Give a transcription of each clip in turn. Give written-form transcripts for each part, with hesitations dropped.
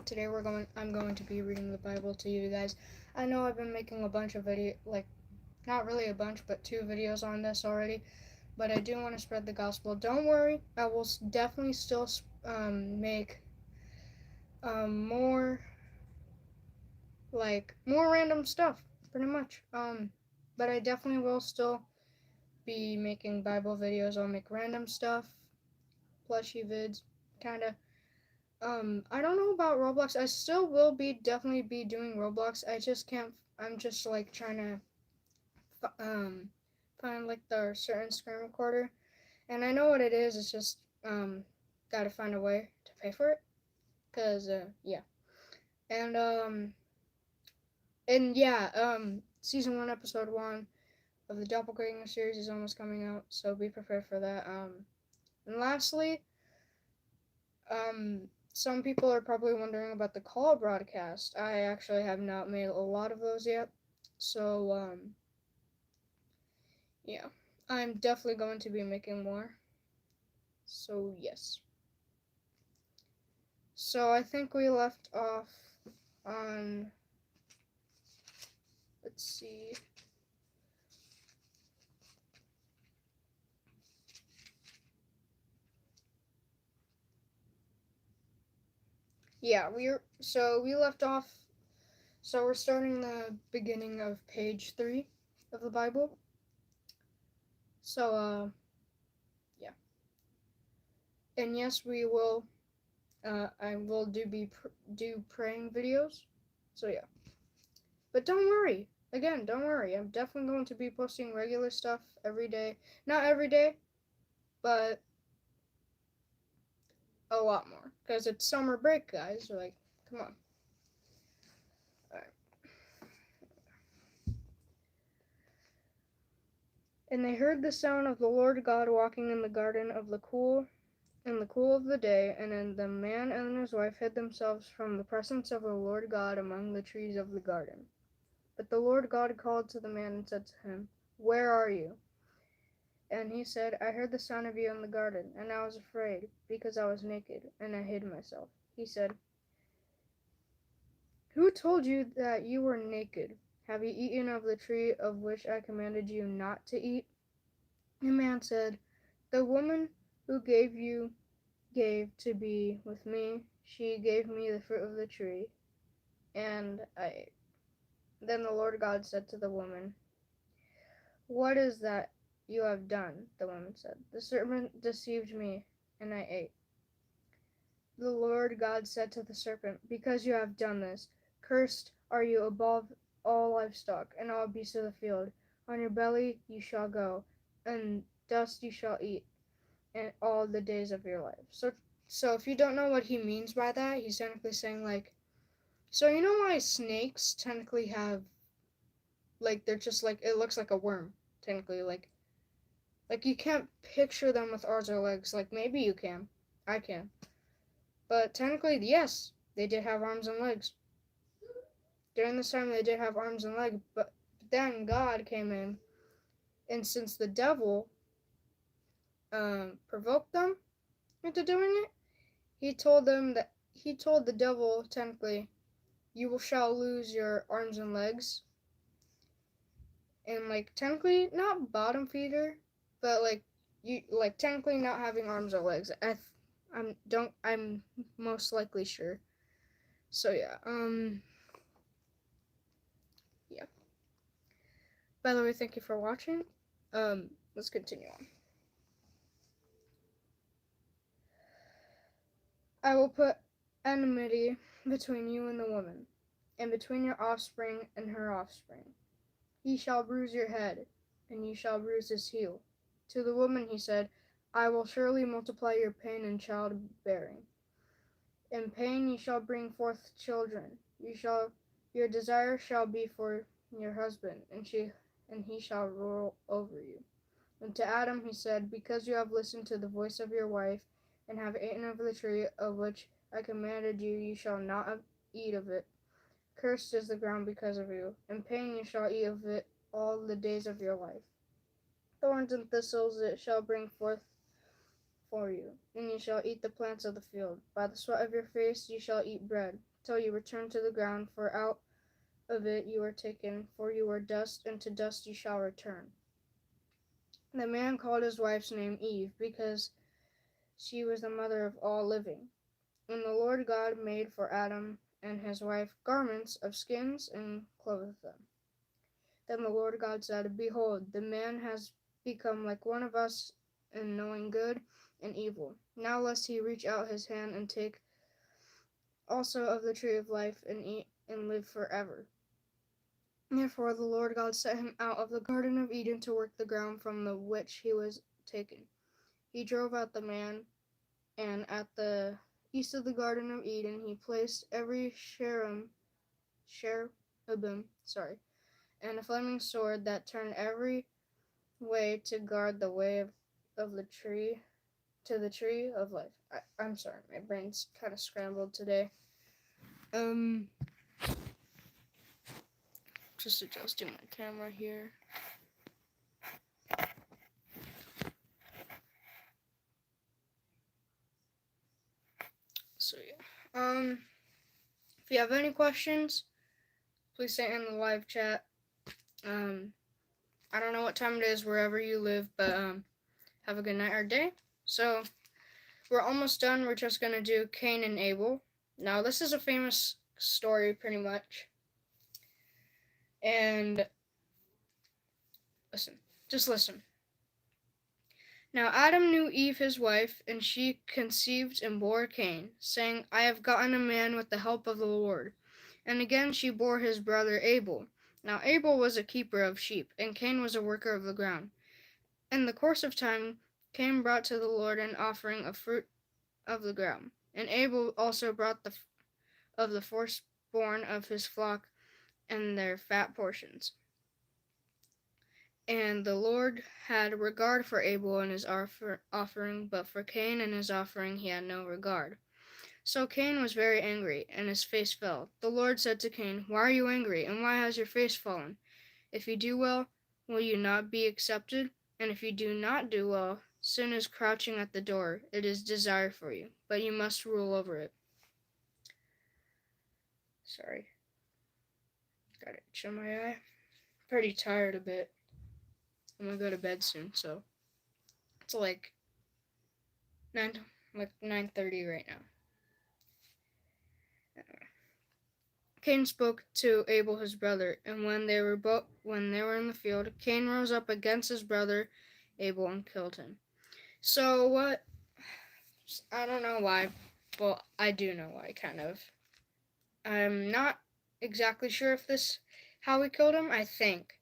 today I'm going to be reading the Bible to you guys. I know I've been making a bunch of not really a bunch, but 2 videos on this already. But I do want to spread the gospel. Don't worry, I will definitely still make more more random stuff, pretty much. But I definitely will still be making Bible videos. I'll make random stuff, plushy vids, kind of. I don't know about Roblox. I still will definitely be doing Roblox. I just can't. I'm just like trying to find like the certain screen recorder, and I know what it is. It's just gotta find a way to pay for it. Cause yeah, and season 1, episode 1 of the Doppelganger series is almost coming out, so be prepared for that. And lastly, some people are probably wondering about the call broadcast. I actually have not made a lot of those yet. So, yeah. I'm definitely going to be making more. So, yes. So, I think we left off on. Let's see. Yeah, we left off. So, we're starting the beginning of page 3 of the Bible. So, yeah. And yes, we will I will do praying videos. So yeah. But don't worry. Again, don't worry. I'm definitely going to be posting regular stuff every day. Not every day, but a lot more. Because it's summer break, guys. Like, come on. Alright. And they heard the sound of the Lord God walking in the garden of in the cool of the day, and then the man and his wife hid themselves from the presence of the Lord God among the trees of the garden. But the Lord God called to the man and said to him, "Where are you?" And he said, "I heard the sound of you in the garden, and I was afraid, because I was naked, and I hid myself." He said, "Who told you that you were naked? Have you eaten of the tree of which I commanded you not to eat?" The man said, "The woman who gave to be with me, she gave me the fruit of the tree, and I ate." Then the Lord God said to the woman, "What is that you have done?" The woman said, "The serpent deceived me, and I ate." The Lord God said to the serpent, "Because you have done this, cursed are you above all livestock and all beasts of the field. On your belly you shall go, and dust you shall eat, and all the days of your life." So if you don't know what he means by that, he's technically saying so you know why snakes technically have they're just it looks like a worm technically you can't picture them with arms or legs. Maybe you can, I can. But technically, yes, they did have arms and legs. During this time, they did have arms and legs, but then God came in, and since the devil provoked them into doing it, he told the devil technically, "You shall lose your arms and legs," and technically not bottom feeder, but you technically not having arms or legs. I'm most likely sure. So yeah, yeah. By the way, thank you for watching. Let's continue on. "I will put enmity between you and the woman, and between your offspring and her offspring. He shall bruise your head, and you shall bruise his heel." To the woman he said, "I will surely multiply your pain in childbearing. In pain you shall bring forth children. Your desire shall be for your husband, and he shall rule over you." And to Adam he said, "Because you have listened to the voice of your wife, and have eaten of the tree of which I commanded you, you shall not eat of it. Cursed is the ground because of you. In pain you shall eat of it all the days of your life. Thorns and thistles it shall bring forth for you, and you shall eat the plants of the field. By the sweat of your face you shall eat bread, till you return to the ground, for out of it you are taken, for you are dust, and to dust you shall return. The man called his wife's name Eve, because she was the mother of all living. And the Lord God made for Adam and his wife garments of skins and clothed them. Then the Lord God said, Behold, the man has become like one of us in knowing good and evil. Now lest he reach out his hand and take also of the tree of life and eat and live forever. Therefore the Lord God set him out of the garden of Eden to work the ground from the which he was taken. He drove out the man, and at the east of the garden of Eden he placed every cherubim, and a flaming sword that turned every way to guard the way of the tree to the tree of life. I'm sorry, my brain's kind of scrambled today. Just adjusting my camera here. So yeah. If you have any questions, please say in the live chat. I don't know what time it is wherever you live, but have a good night or day. So we're almost done. We're just gonna do Cain and Abel. Now this is a famous story, pretty much. And just listen. Now Adam knew Eve his wife, and she conceived and bore Cain, saying, I have gotten a man with the help of the Lord. And again she bore his brother Abel. Now Abel was a keeper of sheep, and Cain was a worker of the ground. In the course of time, Cain brought to the Lord an offering of fruit of the ground, and Abel also brought of the firstborn of his flock and their fat portions. And the Lord had regard for Abel and his offering, but for Cain and his offering he had no regard. So Cain was very angry, and his face fell. The Lord said to Cain, Why are you angry, and why has your face fallen? If you do well, will you not be accepted? And if you do not do well, sin is crouching at the door. It is desire for you, but you must rule over it. Sorry. Got an itch in my eye. Pretty tired a bit. I'm gonna go to bed soon, so it's like 9:30 right now. Cain spoke to Abel his brother, and when they were in the field, Cain rose up against his brother Abel and killed him. So what? I don't know why. Well, I do know why, kind of. I'm not exactly sure if this how he killed him. I think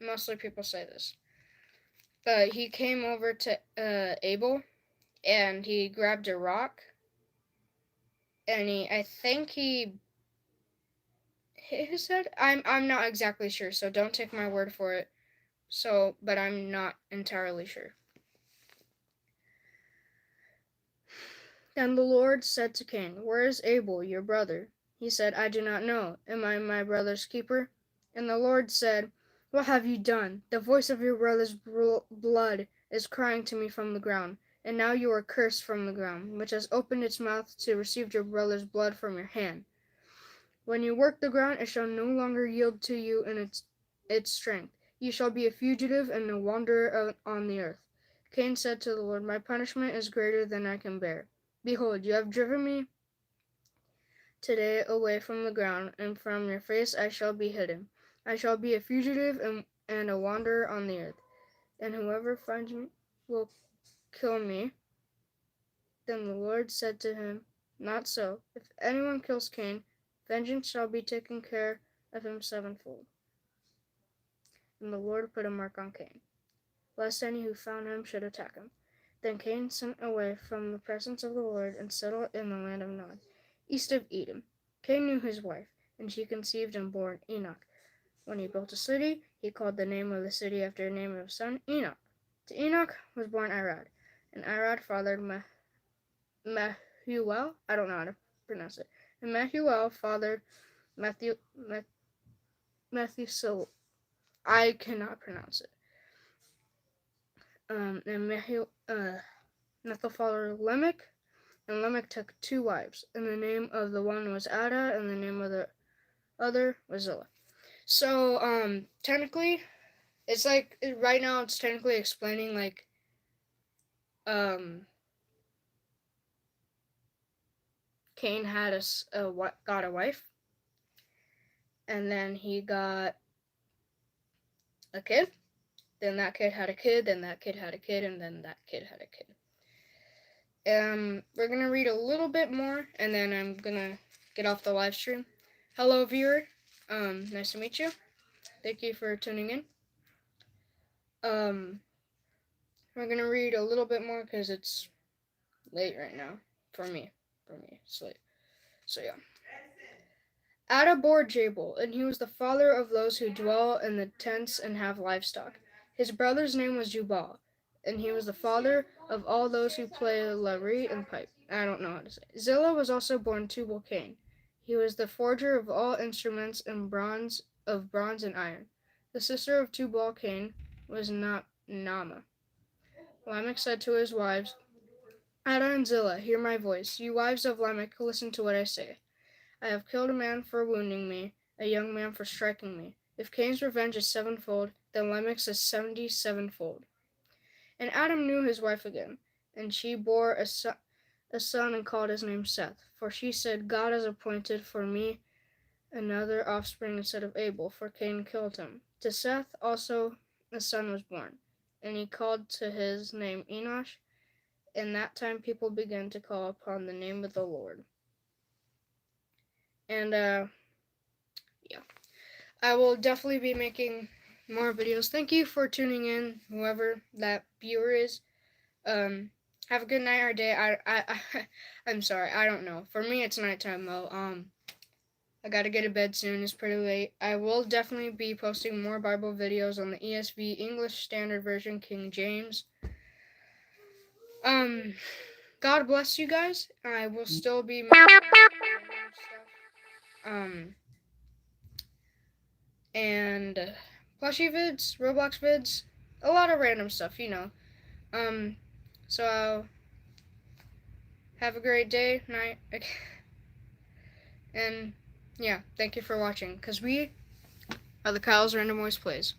mostly people say this, but he came over to Abel, and he grabbed a rock, and I think he hit his head. I'm not exactly sure, so don't take my word for it. So, but I'm not entirely sure. Then the Lord said to Cain, Where is Abel, your brother? He said, I do not know. Am I my brother's keeper? And the Lord said, What have you done? The voice of your brother's blood is crying to me from the ground. And now you are cursed from the ground, which has opened its mouth to receive your brother's blood from your hand. When you work the ground, it shall no longer yield to you in its strength. You shall be a fugitive and a wanderer on the earth. Cain said to the Lord, My punishment is greater than I can bear. Behold, you have driven me today away from the ground, and from your face I shall be hidden. I shall be a fugitive and a wanderer on the earth, and whoever finds me will kill me. Then the Lord said to him, Not so. If anyone kills Cain, vengeance shall be taken care of him sevenfold. And the Lord put a mark on Cain, lest any who found him should attack him. Then Cain sent away from the presence of the Lord and settled in the land of Nod, east of Eden. Cain knew his wife, and she conceived and bore Enoch. When he built a city, he called the name of the city after the name of his son, Enoch. To Enoch was born Irad, and Irad fathered Mehuel. I don't know how to pronounce it. And Mehuel fathered Methuselah. I cannot pronounce it. And Methuselah fathered Lamech, And Lamech took 2 wives, and the name of the one was Ada, and the name of the other was Zillah. So, technically, it's like, right now it's technically explaining, like, Cain had got a wife, and then he got a kid, then that kid had a kid, then that kid had a kid, and then that kid had a kid. We're gonna read a little bit more, and then I'm gonna get off the live stream. Hello, viewer. Nice to meet you. Thank you for tuning in. We're gonna read a little bit more because it's late right now for me. It's late. So yeah. Ada bore Jabal, and he was the father of those who dwell in the tents and have livestock. His brother's name was Jubal, and he was the father of all those who play lute and pipe. I don't know how to say. Zillah was also born Tubal-Cain. He was the forger of all instruments in bronze and iron. The sister of Tubal-Cain was Naamah. Lamech said to his wives, Ada and Zillah, hear my voice. You wives of Lamech, listen to what I say. I have killed a man for wounding me, a young man for striking me. If Cain's revenge is 7-fold, then Lamech's is 77-fold. And Adam knew his wife again, and she bore a son and called his name Seth. For she said, God has appointed for me another offspring instead of Abel, for Cain killed him. To Seth also a son was born, and he called to his name Enosh. In that time people began to call upon the name of the Lord. And, yeah. I will definitely be making more videos. Thank you for tuning in, whoever that viewer is. Have a good night or day. I'm sorry, I don't know. For me, it's nighttime, though. I gotta get to bed soon. It's pretty late. I will definitely be posting more Bible videos on the ESV, English Standard Version, King James. God bless you guys. I will still be making stuff. And plushie vids, Roblox vids, a lot of random stuff, you know. So have a great day, night, and yeah, thank you for watching, because we are the Kyle's Random Voice Plays.